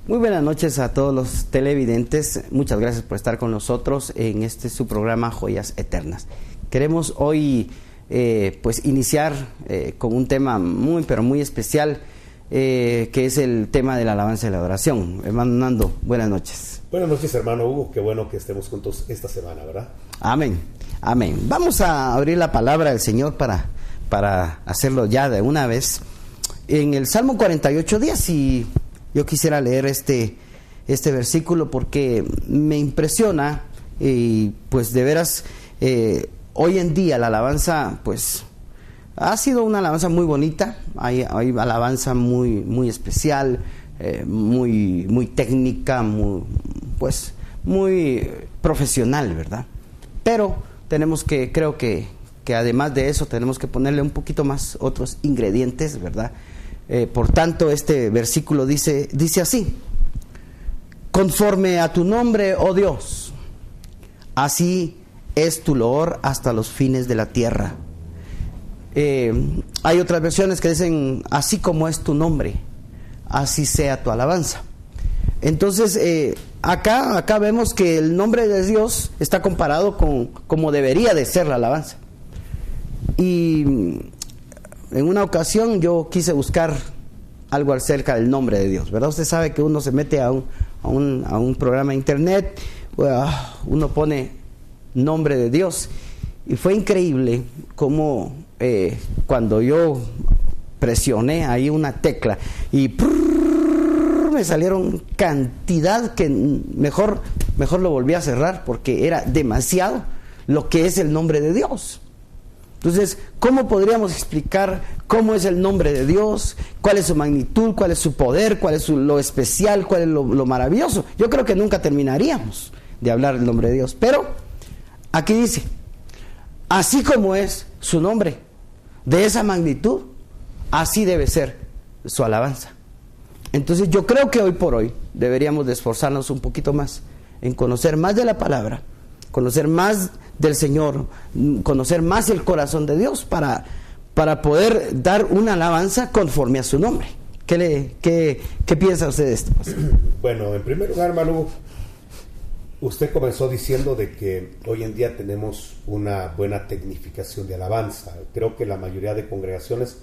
Muy buenas noches a todos los televidentes. Muchas gracias por estar con nosotros en este su programa Joyas Eternas. Queremos hoy pues iniciar con un tema muy pero muy especial, que es el tema de la alabanza y la adoración. Hermano Nando, buenas noches. Buenas noches, hermano Hugo. Qué bueno que estemos juntos esta semana, ¿verdad? Amén, amén. Vamos a abrir la palabra del Señor para hacerlo ya de una vez. En el Salmo 48:10, y yo quisiera leer este versículo porque me impresiona, y pues de veras hoy en día la alabanza pues ha sido una alabanza muy bonita. Hay alabanza muy especial, muy técnica, muy profesional, ¿verdad? Pero tenemos que, creo que además de eso tenemos que ponerle un poquito más otros ingredientes, ¿verdad? Por tanto, este versículo dice así: conforme a tu nombre, oh Dios, así es tu loor hasta los fines de la tierra. Hay otras versiones que dicen: así como es tu nombre, así sea tu alabanza. Entonces, acá vemos que el nombre de Dios está comparado con como debería de ser la alabanza. Y en una ocasión yo quise buscar algo acerca del nombre de Dios, ¿verdad? Usted sabe que uno se mete a un programa de internet, uno pone nombre de Dios, y fue increíble como cuando yo presioné ahí una tecla y me salieron cantidad que mejor lo volví a cerrar porque era demasiado lo que es el nombre de Dios. Entonces, ¿cómo podríamos explicar cómo es el nombre de Dios? ¿Cuál es su magnitud? ¿Cuál es su poder? ¿Cuál es lo especial? ¿Cuál es lo maravilloso? Yo creo que nunca terminaríamos de hablar del nombre de Dios. Pero aquí dice: así como es su nombre, de esa magnitud, así debe ser su alabanza. Entonces yo creo que hoy por hoy deberíamos de esforzarnos un poquito más en conocer más de la palabra, conocer más del Señor, conocer más el corazón de Dios para poder dar una alabanza conforme a su nombre. ¿Qué piensa usted de esto? Bueno, en primer lugar, hermano, usted comenzó diciendo de que hoy en día tenemos una buena tecnificación de alabanza. Creo que la mayoría de congregaciones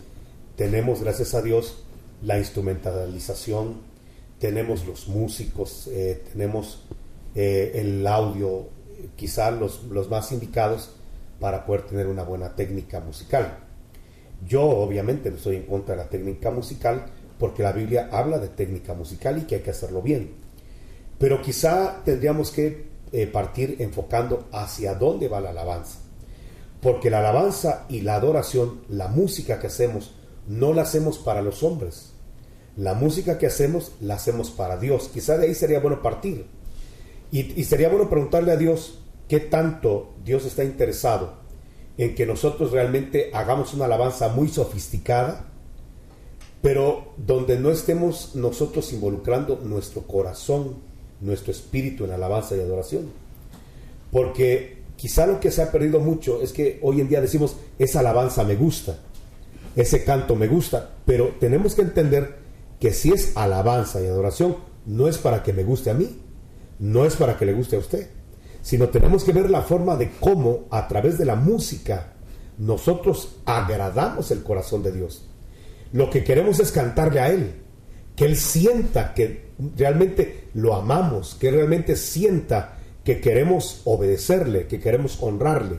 tenemos, gracias a Dios, la instrumentalización, tenemos los músicos, tenemos el audio, quizá los más indicados para poder tener una buena técnica musical. Yo obviamente no estoy en contra de la técnica musical, porque la Biblia habla de técnica musical y que hay que hacerlo bien, pero quizá tendríamos que partir enfocando hacia dónde va la alabanza, porque la alabanza y la adoración, la música que hacemos, no la hacemos para los hombres. La música que hacemos la hacemos para Dios. Quizá de ahí sería bueno partir. Y sería bueno preguntarle a Dios qué tanto Dios está interesado en que nosotros realmente hagamos una alabanza muy sofisticada, pero donde no estemos nosotros involucrando nuestro corazón, nuestro espíritu en alabanza y adoración. Porque quizá lo que se ha perdido mucho es que hoy en día decimos: esa alabanza me gusta, ese canto me gusta, pero tenemos que entender que si es alabanza y adoración, no es para que me guste a mí, no es para que le guste a usted, sino tenemos que ver la forma de cómo a través de la música nosotros agradamos el corazón de Dios. Lo que queremos es cantarle a Él, que Él sienta que realmente lo amamos, que realmente sienta que queremos obedecerle, que queremos honrarle,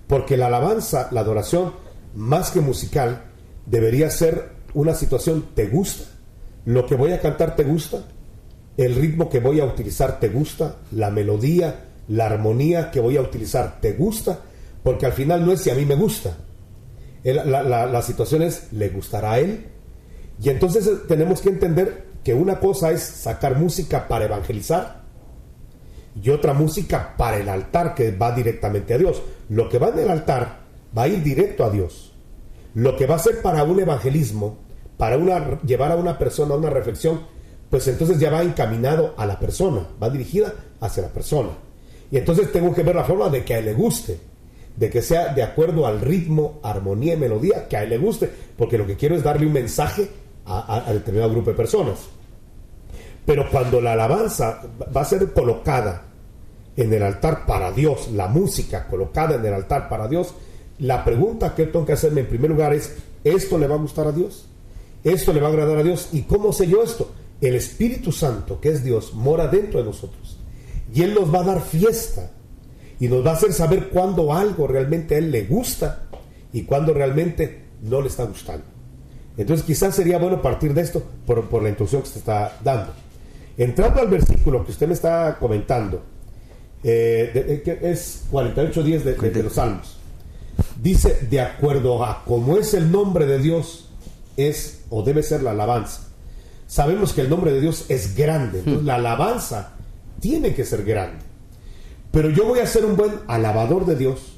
porque la alabanza, la adoración, más que musical, debería ser una situación: ¿te gusta? ¿Lo que voy a cantar te gusta? ¿El ritmo que voy a utilizar te gusta? ¿La melodía, la armonía que voy a utilizar te gusta? Porque al final no es si a mí me gusta. La situación es: ¿le gustará a Él? Y entonces tenemos que entender que una cosa es sacar música para evangelizar y otra música para el altar, que va directamente a Dios. Lo que va en el altar va a ir directo a Dios. Lo que va a ser para un evangelismo, para llevar a una persona a una reflexión, pues entonces ya va encaminado a la persona, va dirigida hacia la persona. Y entonces tengo que ver la forma de que a él le guste, de que sea de acuerdo al ritmo, armonía y melodía, que a él le guste, porque lo que quiero es darle un mensaje a determinado grupo de personas. Pero cuando la alabanza va a ser colocada en el altar para Dios, la música colocada en el altar para Dios, la pregunta que tengo que hacerme en primer lugar es, ¿esto le va a gustar a Dios? ¿Esto le va a agradar a Dios? ¿Y cómo sé yo esto? El Espíritu Santo, que es Dios, mora dentro de nosotros. Y Él nos va a dar fiesta. Y nos va a hacer saber cuándo algo realmente a Él le gusta y cuándo realmente no le está gustando. Entonces quizás sería bueno partir de esto por la instrucción que se está dando. Entrando al versículo que usted me está comentando, que es 48:10 de los Salmos. Dice, de acuerdo a cómo es el nombre de Dios, es o debe ser la alabanza. Sabemos que el nombre de Dios es grande, entonces la alabanza tiene que ser grande. Pero yo voy a ser un buen alabador de Dios,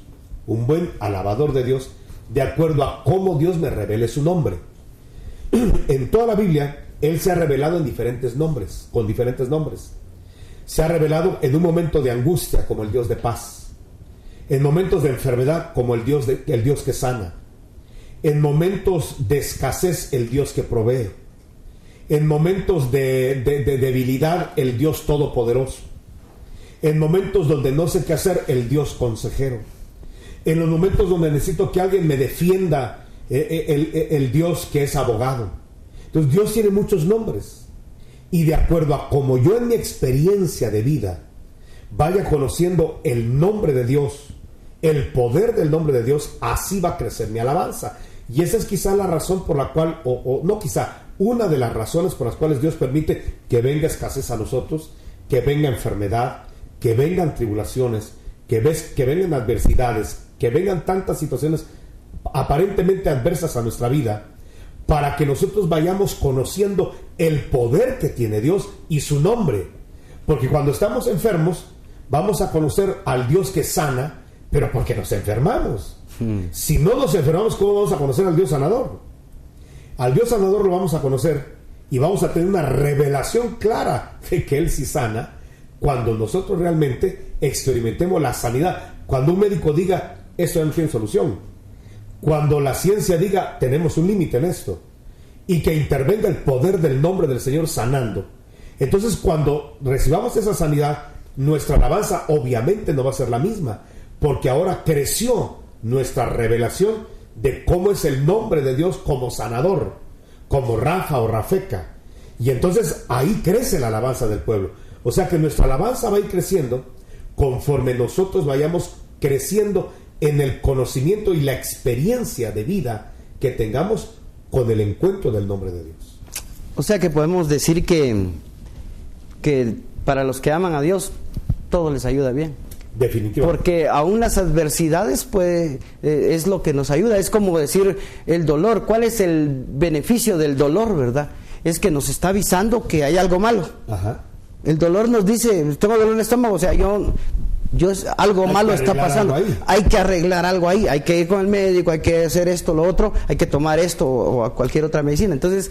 de acuerdo a cómo Dios me revele su nombre. En toda la Biblia, Él se ha revelado en diferentes nombres, con diferentes nombres. Se ha revelado en un momento de angustia como el Dios de paz, en momentos de enfermedad como el Dios que sana, en momentos de escasez el Dios que provee, en momentos de debilidad el Dios todopoderoso, en momentos donde no sé qué hacer el Dios consejero, en los momentos donde necesito que alguien me defienda el Dios que es abogado. Entonces Dios tiene muchos nombres, y de acuerdo a como yo en mi experiencia de vida vaya conociendo el nombre de Dios, el poder del nombre de Dios, así va a crecer mi alabanza. Y esa es quizá la razón por la cual, o no quizá, una de las razones por las cuales Dios permite que venga escasez a nosotros, que venga enfermedad, que vengan tribulaciones, que vengan adversidades, que vengan tantas situaciones aparentemente adversas a nuestra vida, para que nosotros vayamos conociendo el poder que tiene Dios y su nombre. Porque cuando estamos enfermos, vamos a conocer al Dios que sana, pero porque nos enfermamos. Si no nos enfermamos, ¿cómo vamos a conocer al Dios sanador? Al Dios sanador lo vamos a conocer y vamos a tener una revelación clara de que Él sí sana cuando nosotros realmente experimentemos la sanidad. Cuando un médico diga, esto ya no tiene solución. Cuando la ciencia diga, tenemos un límite en esto. Y que intervenga el poder del nombre del Señor sanando. Entonces, cuando recibamos esa sanidad, nuestra alabanza obviamente no va a ser la misma, porque ahora creció nuestra revelación de cómo es el nombre de Dios como sanador, como Rafa o Rafeca. Y entonces ahí crece la alabanza del pueblo. O sea que nuestra alabanza va a ir creciendo conforme nosotros vayamos creciendo en el conocimiento y la experiencia de vida que tengamos con el encuentro del nombre de Dios. O sea que podemos decir que para los que aman a Dios, todo les ayuda bien. Definitivamente. Porque aún las adversidades es lo que nos ayuda. Es como decir el dolor. ¿Cuál es el beneficio del dolor, verdad? Es que nos está avisando que hay algo malo. Ajá. El dolor nos dice, tengo dolor en el estómago, o sea, algo malo está pasando. Hay que arreglar algo ahí. Hay que ir con el médico, hay que hacer esto, lo otro, hay que tomar esto o cualquier otra medicina. Entonces,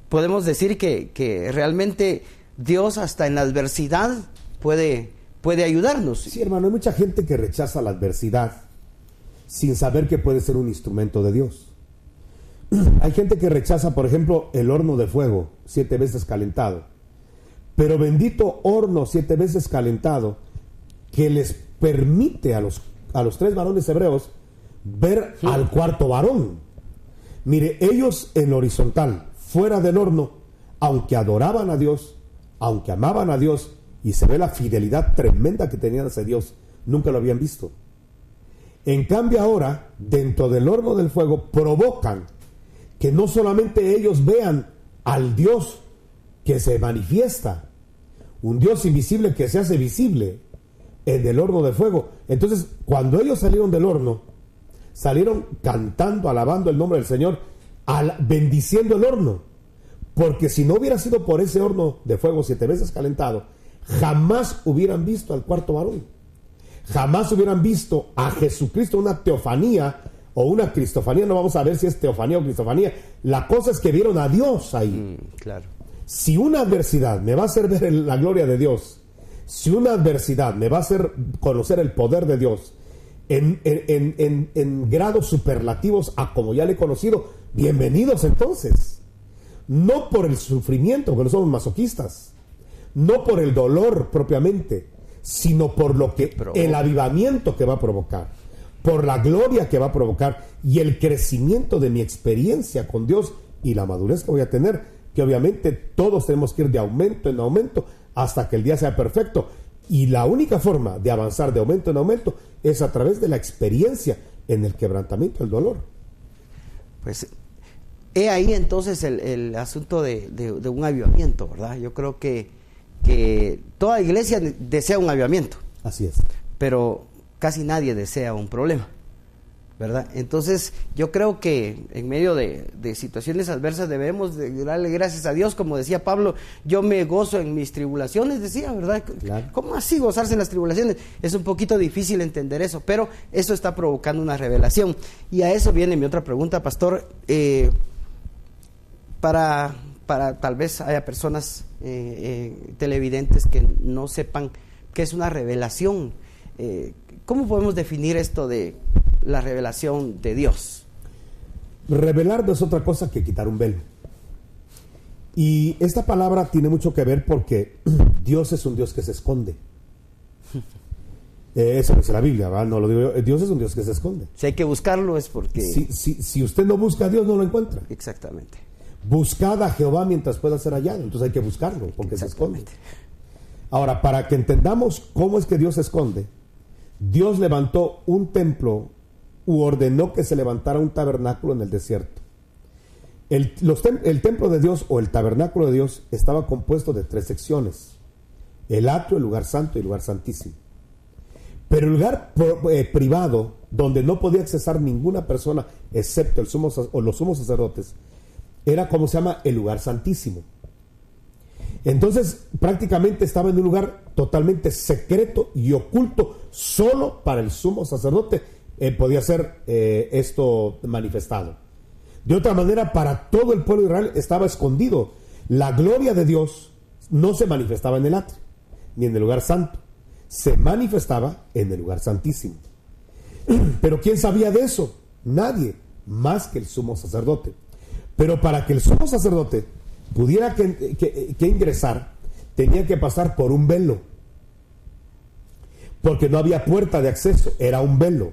podemos decir que realmente Dios hasta en la adversidad puede ayudarnos. Sí, hermano, hay mucha gente que rechaza la adversidad sin saber que puede ser un instrumento de Dios. Hay gente que rechaza, por ejemplo, el horno de fuego 7 veces calentado. Pero bendito horno 7 veces calentado que les permite a los 3 varones hebreos ver al cuarto varón. Mire, ellos en horizontal, fuera del horno, aunque adoraban a Dios, aunque amaban a Dios, y se ve la fidelidad tremenda que tenían hacia Dios, nunca lo habían visto. En cambio ahora, dentro del horno del fuego, provocan que no solamente ellos vean al Dios que se manifiesta, un Dios invisible que se hace visible en el horno de fuego. Entonces, cuando ellos salieron del horno, salieron cantando, alabando el nombre del Señor, bendiciendo el horno, porque si no hubiera sido por ese horno de fuego 7 veces calentado, jamás hubieran visto al cuarto varón, jamás hubieran visto a Jesucristo, una teofanía o una cristofanía. No vamos a ver si es teofanía o cristofanía. La cosa es que vieron a Dios ahí. Claro. Si una adversidad me va a hacer ver la gloria de Dios, si una adversidad me va a hacer conocer el poder de Dios en grados superlativos a como ya le he conocido, bienvenidos entonces. No por el sufrimiento, porque no somos masoquistas, no por el dolor propiamente, sino por lo que el avivamiento que va a provocar, por la gloria que va a provocar y el crecimiento de mi experiencia con Dios y la madurez que voy a tener, que obviamente todos tenemos que ir de aumento en aumento hasta que el día sea perfecto. Y la única forma de avanzar de aumento en aumento es a través de la experiencia en el quebrantamiento, el dolor. Pues he ahí entonces el asunto de un avivamiento, ¿verdad? Yo creo que toda iglesia desea un avivamiento. Así es. Pero casi nadie desea un problema, ¿verdad? Entonces yo creo que en medio de situaciones adversas debemos de darle gracias a Dios, como decía Pablo, yo me gozo en mis tribulaciones, decía, ¿verdad? Claro. ¿Cómo así gozarse en las tribulaciones? Es un poquito difícil entender eso, pero eso está provocando una revelación. Y a eso viene mi otra pregunta, pastor. Para tal vez haya personas televidentes que no sepan qué es una revelación. ¿Cómo podemos definir esto de la revelación de Dios? Revelar no es otra cosa que quitar un velo. Y esta palabra tiene mucho que ver porque Dios es un Dios que se esconde. Eso dice la Biblia, ¿verdad? No lo digo yo. Dios es un Dios que se esconde. Si hay que buscarlo es porque... Si usted no busca a Dios, no lo encuentra. Exactamente. Buscad a Jehová mientras pueda ser hallado. Entonces hay que buscarlo porque se esconde. Ahora, para que entendamos cómo es que Dios se esconde, Dios levantó un templo u ordenó que se levantara un tabernáculo en el desierto. El templo de Dios o el tabernáculo de Dios estaba compuesto de 3 secciones: el atrio, el lugar santo y el lugar santísimo. Pero el lugar privado, donde no podía accesar ninguna persona excepto los sumos sacerdotes, era como se llama el lugar santísimo. Entonces prácticamente estaba en un lugar totalmente secreto y oculto, solo para el sumo sacerdote podía ser esto manifestado. De otra manera, para todo el pueblo de Israel estaba escondido. La gloria de Dios no se manifestaba en el atrio ni en el lugar santo, se manifestaba en el lugar santísimo. Pero ¿quién sabía de eso? Nadie más que el sumo sacerdote. Pero para que el sumo sacerdote pudiera que ingresar, tenía que pasar por un velo, porque no había puerta de acceso, era un velo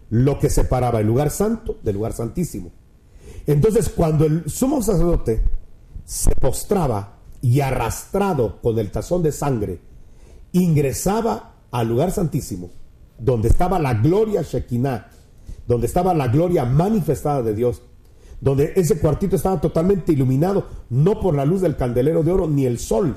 lo que separaba el lugar santo del lugar santísimo. Entonces, cuando el sumo sacerdote se postraba y arrastrado con el tazón de sangre ingresaba al lugar santísimo, donde estaba la gloria Shekinah, donde estaba la gloria manifestada de Dios, donde ese cuartito estaba totalmente iluminado, no por la luz del candelero de oro ni el sol,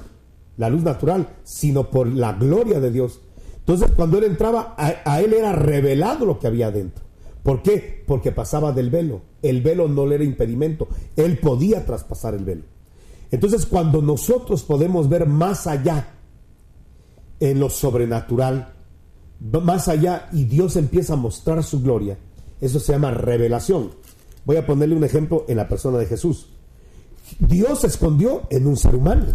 la luz natural, sino por la gloria de Dios. Entonces, cuando él entraba, a él era revelado lo que había adentro. ¿Por qué? Porque pasaba del velo. El velo no le era impedimento, él podía traspasar el velo. Entonces, cuando nosotros podemos ver más allá en lo sobrenatural, más allá, y Dios empieza a mostrar su gloria, eso se llama revelación. Voy a ponerle un ejemplo en la persona de Jesús. Dios se escondió en un ser humano.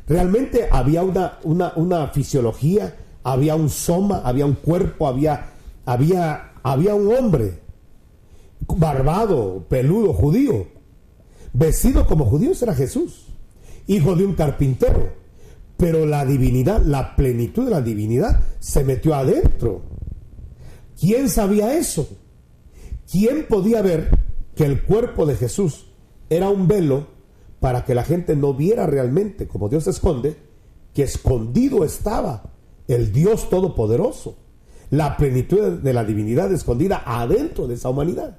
Realmente había una fisiología, había un soma, había un cuerpo, había un hombre barbado, peludo, judío, vestido como judío. Era Jesús, hijo de un carpintero. Pero la divinidad, la plenitud de la divinidad se metió adentro. ¿Quién sabía eso? ¿Quién podía ver que el cuerpo de Jesús era un velo para que la gente no viera realmente, como Dios se esconde, que escondido estaba el Dios Todopoderoso, la plenitud de la divinidad escondida adentro de esa humanidad?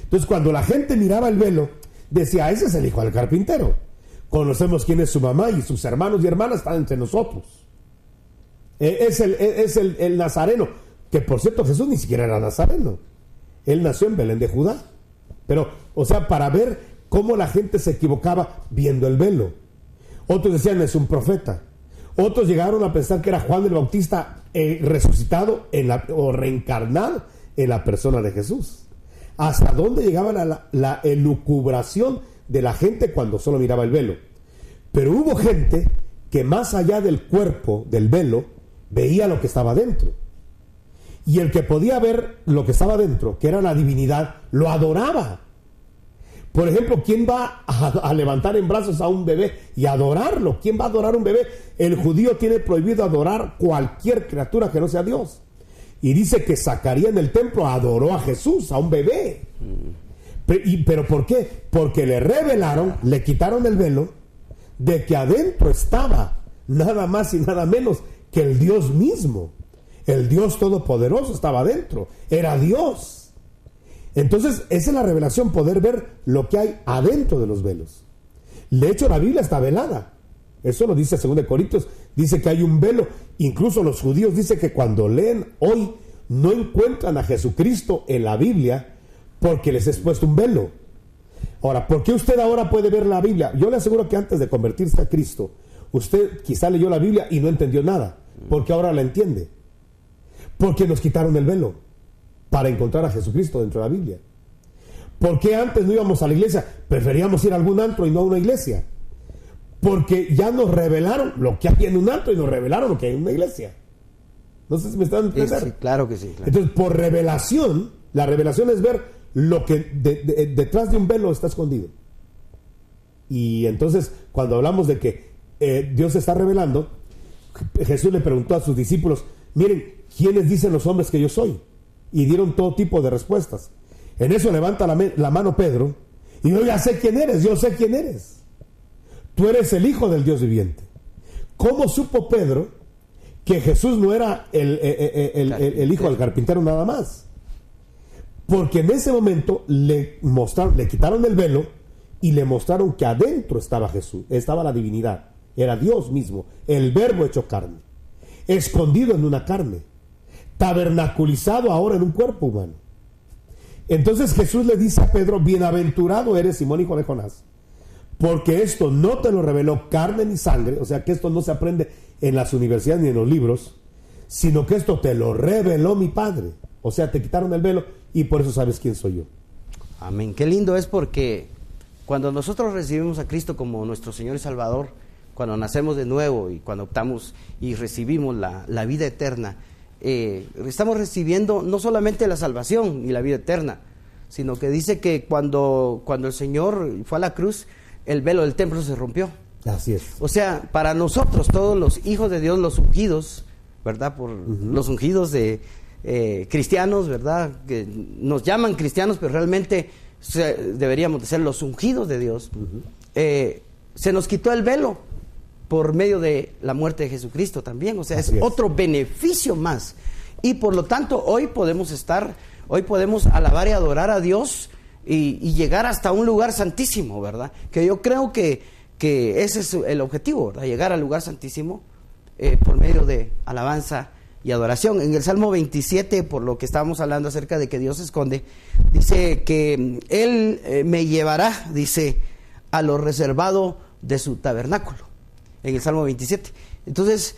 Entonces, cuando la gente miraba el velo, decía: ese es el hijo del carpintero. Conocemos quién es su mamá y sus hermanos y hermanas están entre nosotros. Es el nazareno, que por cierto Jesús ni siquiera era nazareno. Él nació en Belén de Judá. Pero, o sea, para ver cómo la gente se equivocaba viendo el velo. Otros decían: es un profeta. Otros llegaron a pensar que era Juan el Bautista resucitado o reencarnado en la persona de Jesús. ¿Hasta dónde llegaba la elucubración de la gente cuando solo miraba el velo? Pero hubo gente que más allá del cuerpo, del velo, veía lo que estaba dentro. Y el que podía ver lo que estaba dentro, que era la divinidad, lo adoraba. Por ejemplo, ¿quién va a levantar en brazos a un bebé y adorarlo? ¿Quién va a adorar a un bebé? El judío tiene prohibido adorar cualquier criatura que no sea Dios. Y dice que Zacarías en el templo adoró a Jesús, a un bebé. ¿Pero por qué? Porque le revelaron, le quitaron el velo de que adentro estaba nada más y nada menos que el Dios mismo. El Dios todopoderoso estaba adentro, era Dios. Entonces esa es la revelación, poder ver lo que hay adentro de los velos. De hecho, la Biblia está velada. Eso lo dice 2 Corintios, dice que hay un velo. Incluso los judíos dicen que cuando leen hoy no encuentran a Jesucristo en la Biblia porque les es puesto un velo. Ahora, ¿por qué usted ahora puede ver la Biblia? Yo le aseguro que antes de convertirse a Cristo, usted quizá leyó la Biblia y no entendió nada, porque ahora la entiende. Porque nos quitaron el velo para encontrar a Jesucristo dentro de la Biblia. ¿Por qué antes no íbamos a la iglesia? Preferíamos ir a algún antro y no a una iglesia. Porque ya nos revelaron lo que hay en un antro y nos revelaron lo que hay en una iglesia. No sé si me están entendiendo. Sí, claro que sí. Claro. Entonces, por revelación, la revelación es ver lo que detrás de un velo está escondido. Y entonces, cuando hablamos de que Dios está revelando, Jesús le preguntó a sus discípulos, miren, ¿quiénes dicen los hombres que yo soy? Y dieron todo tipo de respuestas. En eso levanta la mano Pedro y yo ya sé quién eres, yo sé quién eres. Tú eres el Hijo del Dios viviente. ¿Cómo supo Pedro que Jesús no era el hijo del carpintero nada más? Porque en ese momento le quitaron el velo y le mostraron que adentro estaba Jesús, estaba la divinidad, era Dios mismo, el Verbo hecho carne, escondido en una carne, tabernaculizado ahora en un cuerpo humano. Entonces Jesús le dice a Pedro, bienaventurado eres, Simón, hijo de Jonás, porque esto no te lo reveló carne ni sangre, o sea que esto no se aprende en las universidades ni en los libros, sino que esto te lo reveló mi Padre. O sea, te quitaron el velo y por eso sabes quién soy yo. Amén. Qué lindo es, porque cuando nosotros recibimos a Cristo como nuestro Señor y Salvador, cuando nacemos de nuevo y cuando optamos y recibimos la vida eterna, estamos recibiendo no solamente la salvación y la vida eterna, sino que dice que cuando el Señor fue a la cruz, el velo del templo se rompió. Así es. O sea, para nosotros, todos los hijos de Dios, los ungidos, ¿verdad? Por los ungidos de cristianos, ¿verdad? Que nos llaman cristianos, pero realmente deberíamos de ser los ungidos de Dios. Se nos quitó el velo por medio de la muerte de Jesucristo también. O sea, es otro beneficio más. Y por lo tanto, hoy podemos alabar y adorar a Dios y llegar hasta un lugar santísimo, ¿verdad? Que yo creo que ese es el objetivo, ¿verdad? Llegar al lugar santísimo por medio de alabanza y adoración. En el Salmo 27, por lo que estábamos hablando acerca de que Dios se esconde, dice que Él me llevará, dice, a lo reservado de su tabernáculo, en el Salmo 27. Entonces,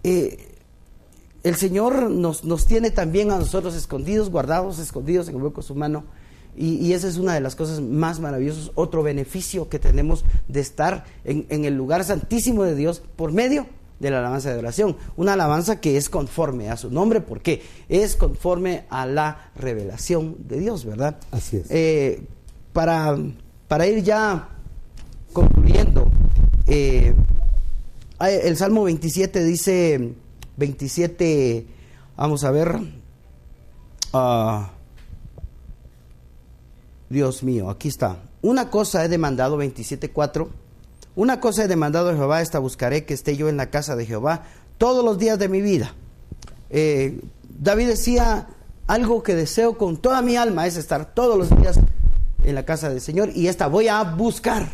el Señor nos tiene también a nosotros escondidos, guardados, escondidos en el hueco de su mano. Y esa es una de las cosas más maravillosas, otro beneficio que tenemos de estar en el lugar santísimo de Dios por medio de la alabanza de oración. Una alabanza que es conforme a su nombre, porque es conforme a la revelación de Dios, ¿verdad? Así es. Para ir ya concluyendo, el Salmo 27 dice, 27, vamos a ver, Dios mío, aquí está. Una cosa he demandado, 27:4. Una cosa he demandado a Jehová, esta buscaré, que esté yo en la casa de Jehová todos los días de mi vida. David decía, algo que deseo con toda mi alma es estar todos los días en la casa del Señor, y esta voy a buscar,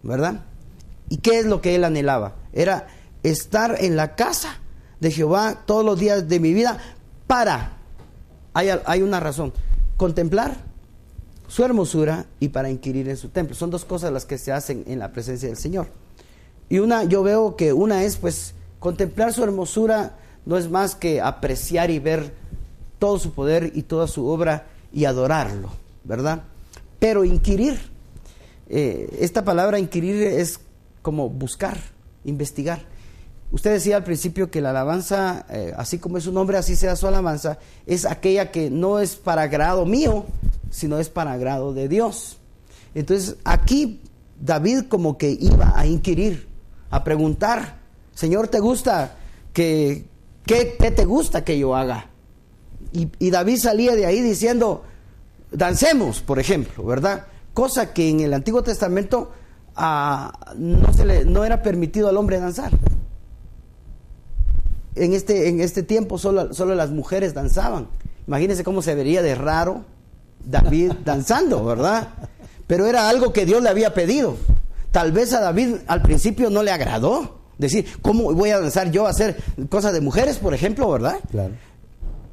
¿verdad? ¿Y qué es lo que él anhelaba? Era estar en la casa de Jehová todos los días de mi vida hay una razón, contemplar su hermosura y para inquirir en su templo. Son dos cosas las que se hacen en la presencia del Señor. Y yo veo que una es, pues, contemplar su hermosura no es más que apreciar y ver todo su poder y toda su obra y adorarlo, ¿verdad? Pero inquirir, esta palabra inquirir es como buscar, investigar. Usted decía al principio que la alabanza, así como es su nombre, así sea su alabanza, es aquella que no es para agrado mío, sino es para agrado de Dios. Entonces aquí David como que iba a inquirir, a preguntar, Señor, ¿te gusta ¿qué te gusta que yo haga? Y David salía de ahí diciendo, dancemos, por ejemplo, ¿verdad? Cosa que en el Antiguo Testamento no era permitido al hombre danzar. En este tiempo solo las mujeres danzaban. Imagínense cómo se vería de raro David danzando, ¿verdad? Pero era algo que Dios le había pedido. Tal vez a David al principio no le agradó. Decir, ¿cómo voy a danzar yo a hacer cosas de mujeres, por ejemplo, verdad? Claro.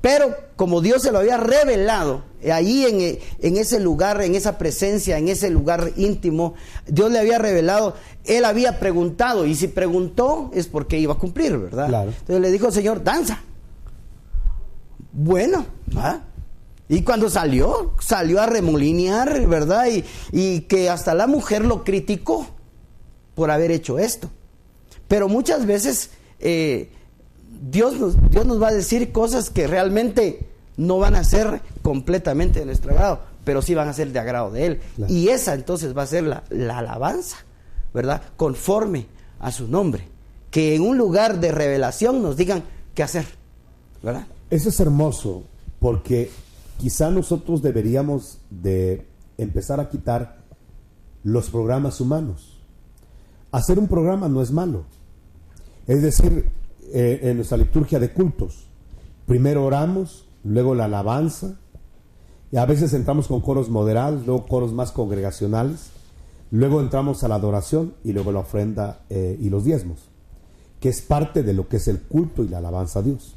Pero como Dios se lo había revelado, ahí en ese lugar, en esa presencia, en ese lugar íntimo, Dios le había revelado, él había preguntado, y si preguntó es porque iba a cumplir, ¿verdad? Claro. Entonces le dijo, Señor, danza. Bueno, ¿verdad? Y cuando salió a remolinear, ¿verdad? Y que hasta la mujer lo criticó por haber hecho esto. Pero muchas veces Dios nos va a decir cosas que realmente no van a ser completamente de nuestro agrado, pero sí van a ser de agrado de Él. Claro. Y esa entonces va a ser la alabanza, ¿verdad? Conforme a su nombre. Que en un lugar de revelación nos digan qué hacer, ¿verdad? Eso es hermoso, porque quizá nosotros deberíamos de empezar a quitar los programas humanos. Hacer un programa no es malo. Es decir, en nuestra liturgia de cultos, primero oramos, luego la alabanza, y a veces entramos con coros moderados, luego coros más congregacionales, luego entramos a la adoración y luego la ofrenda y los diezmos, que es parte de lo que es el culto y la alabanza a Dios.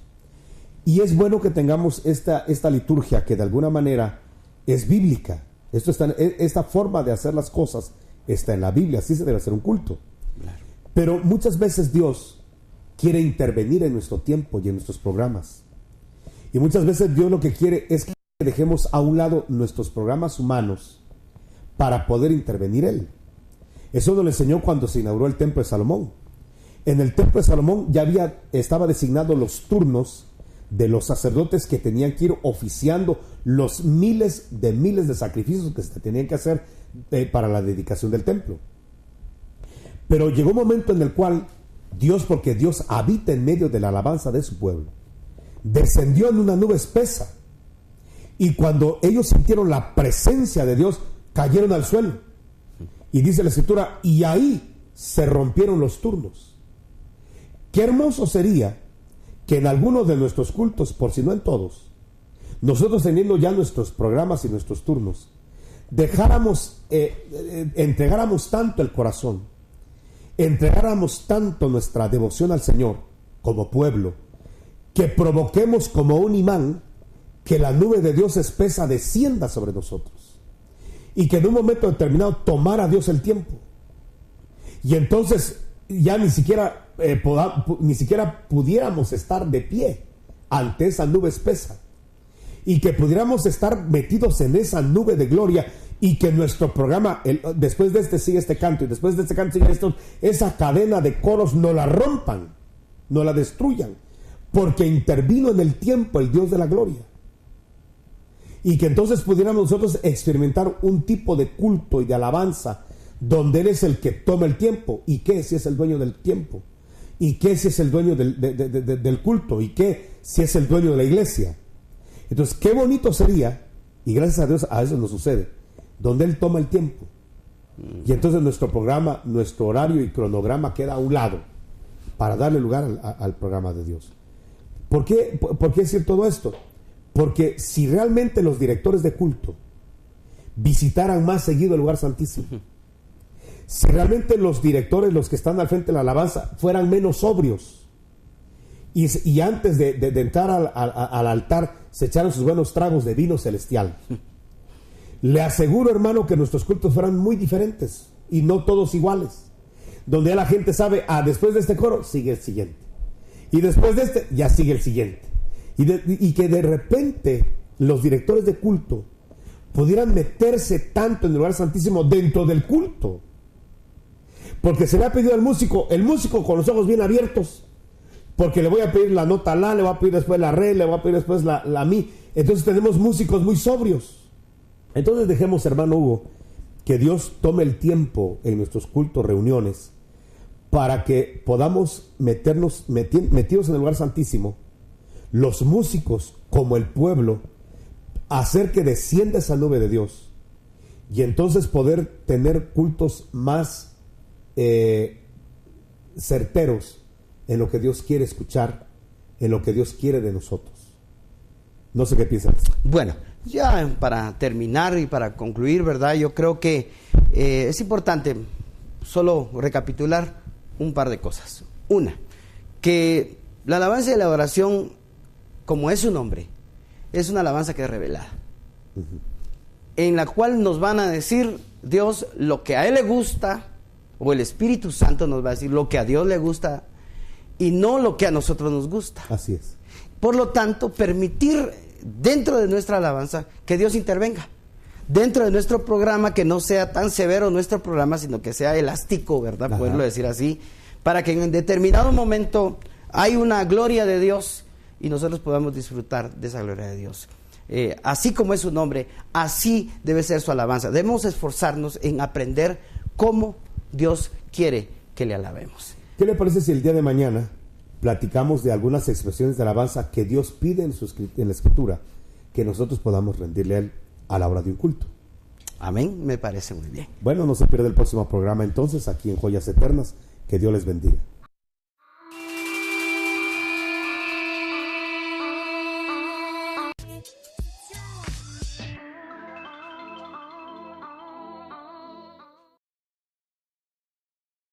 Y es bueno que tengamos esta liturgia que de alguna manera es bíblica. Esta forma de hacer las cosas está en la Biblia, así se debe hacer un culto. Claro. Pero muchas veces Dios quiere intervenir en nuestro tiempo y en nuestros programas. Y muchas veces Dios lo que quiere es que dejemos a un lado nuestros programas humanos para poder intervenir Él. Eso nos lo enseñó cuando se inauguró el Templo de Salomón. En el Templo de Salomón ya estaba designado los turnos de los sacerdotes que tenían que ir oficiando los miles de sacrificios que se tenían que hacer para la dedicación del templo. Pero llegó un momento en el cual Dios, porque Dios habita en medio de la alabanza de su pueblo, descendió en una nube espesa, y cuando ellos sintieron la presencia de Dios, cayeron al suelo. Y dice la Escritura, y ahí se rompieron los turnos. Qué hermoso sería que en algunos de nuestros cultos, por si no en todos, nosotros teniendo ya nuestros programas y nuestros turnos, entregáramos tanto el corazón, entregáramos tanto nuestra devoción al Señor como pueblo, que provoquemos como un imán que la nube de Dios espesa descienda sobre nosotros, y que en un momento determinado tomara Dios el tiempo, y entonces ya ni siquiera pudiéramos estar de pie ante esa nube espesa, y que pudiéramos estar metidos en esa nube de gloria, y que nuestro programa, después de este sigue este canto, y después de este canto sigue esto, esa cadena de coros no la rompan, no la destruyan, porque intervino en el tiempo el Dios de la gloria. Y que entonces pudiéramos nosotros experimentar un tipo de culto y de alabanza donde Él es el que toma el tiempo. ¿Y qué si es el dueño del tiempo? ¿Y qué si es el dueño del culto? ¿Y qué si es el dueño de la iglesia? Entonces, qué bonito sería, y gracias a Dios a eso nos sucede, donde Él toma el tiempo. Y entonces nuestro programa, nuestro horario y cronograma queda a un lado para darle lugar al programa de Dios. ¿Por qué decir todo esto? Porque si realmente los directores de culto visitaran más seguido el lugar santísimo, si realmente los directores, los que están al frente de la alabanza, fueran menos sobrios, y antes de entrar al altar se echaran sus buenos tragos de vino celestial, le aseguro, hermano, que nuestros cultos fueran muy diferentes y no todos iguales, donde ya la gente sabe, después de este coro sigue el siguiente, y después de este ya sigue el siguiente, y que de repente los directores de culto pudieran meterse tanto en el lugar santísimo dentro del culto, porque se le ha pedido al músico, el músico con los ojos bien abiertos, porque le voy a pedir la nota la, le voy a pedir después la re, le voy a pedir después la mi. Entonces tenemos músicos muy sobrios. Entonces dejemos, hermano Hugo, que Dios tome el tiempo en nuestros cultos, reuniones, para que podamos metidos en el lugar santísimo, los músicos como el pueblo, hacer que descienda esa nube de Dios y entonces poder tener cultos más certeros en lo que Dios quiere escuchar, en lo que Dios quiere de nosotros. No sé qué piensas. Bueno, ya para terminar y para concluir, ¿verdad? Yo creo que es importante solo recapitular un par de cosas. Una, que la alabanza y la adoración, como es su nombre, es una alabanza que es revelada, en la cual nos van a decir Dios lo que a Él le gusta, o el Espíritu Santo nos va a decir lo que a Dios le gusta y no lo que a nosotros nos gusta. Así es. Por lo tanto, permitir dentro de nuestra alabanza que Dios intervenga. Dentro de nuestro programa, que no sea tan severo nuestro programa, sino que sea elástico, ¿verdad? Ajá. Poderlo decir así, para que en determinado momento hay una gloria de Dios y nosotros podamos disfrutar de esa gloria de Dios. Así como es su nombre, así debe ser su alabanza. Debemos esforzarnos en aprender cómo Dios quiere que le alabemos. ¿Qué le parece si el día de mañana platicamos de algunas expresiones de alabanza que Dios pide en la Escritura, que nosotros podamos rendirle a Él a la hora de un culto? Amén, me parece muy bien. Bueno, no se pierda el próximo programa entonces aquí en Joyas Eternas. Que Dios les bendiga.